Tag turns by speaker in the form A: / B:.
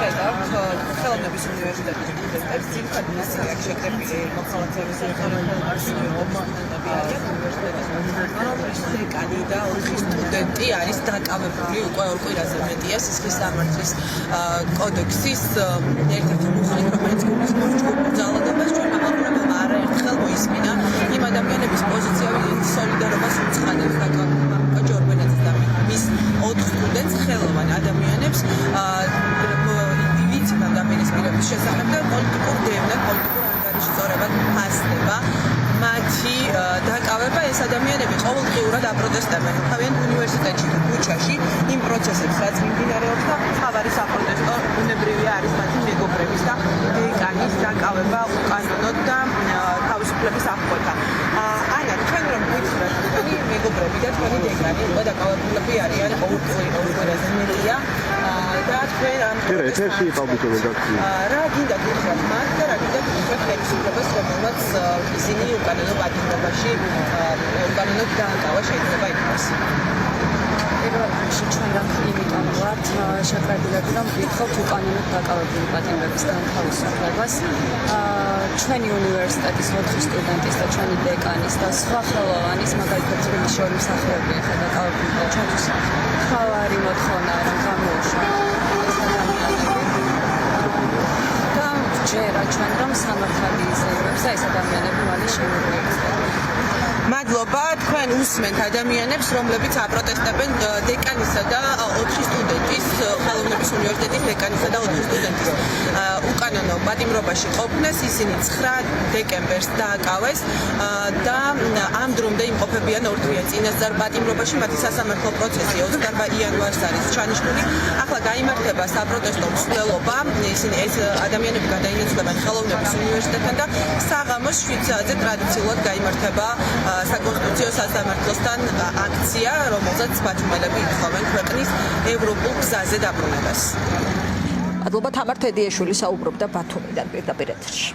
A: ვხედავთ ხელოვნების უნივერსიტეტის სტუდენტებს, ძირითადად ისინი აქ შეკრებილი მოხალხეების რომლის დეკანი და 4 სტუდენტი არის დაკავებული უკვე 2 კვირაზე მეტია სისხლის სამართლის კოდექსის ერთ-ერთი მუხლით, რომელიც გულისხმობს ძალადობას. ჩვენმა მაყურებელმა არაერთხელ მოისმინა იმ ადამიანების პოზიციები სოლიდარობას უცხადებს დაკავება ჯორბენაძის და მის 4 სტუდენტს ხელოვან ადამიანებს ივიცით ადამიანის შესახებ და პოლიტიკურ დევნად, პოლიტიკურ ანგარიშწორებად ფასდება. მათი დაკავება ეს ადამიანები ყოველდღიურად აპროტესტებენ თავიანთ უნივერსიტეტში თუ ქუჩაში იმ პროცესებს, რაც მიმდინარეობს და თავარი საპროტესტო ბუნებრივია არის მათი მეგობრების და დეკანის დაკავება უკანონოდ და თავისუფლების აღკვეთა. ანა, თქვენ რომ გითხრათ, თქვენი მეგობრები და თქვენი დეკანი უკვე დაკავებულები არიან 2 კვირაზე მეტია და თქვენ ამ
B: ეთერში იყავით რედაქცია.
A: რა გინდა გითხრათ მათ და რა გინდა გითხრათ ხელისუფლებას, რომელმაც ისინი უკანონო პატიმრობაში უკანონოდ დააკავა შეიძლება ითქვას.
C: პირველ რიგში ჩვენ იმიტომ ვართ შეკრებილები, რომ ვითხოთ უკანონოდ დაკავებული პატიმრების განთავისუფლებას. ჩვენი უნივერსიტეტის 4 სტუდენტის და ჩვენი დეკანის და სხვა ხელოვანის, მაგალითად თბილისში 2 მსახიობი ახლა დაკავებული და ჩვენთვის მთავარი მოთხოვნაა, რომ გამოუშვა ეს ადამიანები და ვჯერა ჩვენ, რომ სამართალი იზრდება და ეს ადამიანები მალე შეუერთდება.
A: მადლობა, თქვენ უსმენთ ადამიანებს, რომლებიც აპროტესტებენ დეკანისა და 4 სტუდენტის, ხელოვნების უნივერსიტეტის დეკანისა და 4 სტუდენტის უკანონო პატიმრობაში ყოფნას. ისინი 9 დეკემბერს დააკავეს და ამ დრომდე იმყოფებიან 2 თვიან წინასწარ პატიმრობაში. მათი სასამართლო პროცესი 28 იანვარს არის ჩანიშნული. ახლა გაიმართება საპროტესტო მსვლელობა. ისინი ეს ადამიანები გადაინაცვლებენ ხელოვნების უნივერსიტეტთან და საღამოს 7 საათზე ტრადიციულად გაიმართება საკონსტიტუციო სასამართლოსთან აქცია, რომელზეც ბათუმელები ითხოვენ ქვეყნის ევროპულ გზაზე დაბრუნებას.
D: მადლობა, თამარ თედიაშვილი საუბრობდა ბათუმიდან პირდაპირ ეთერში.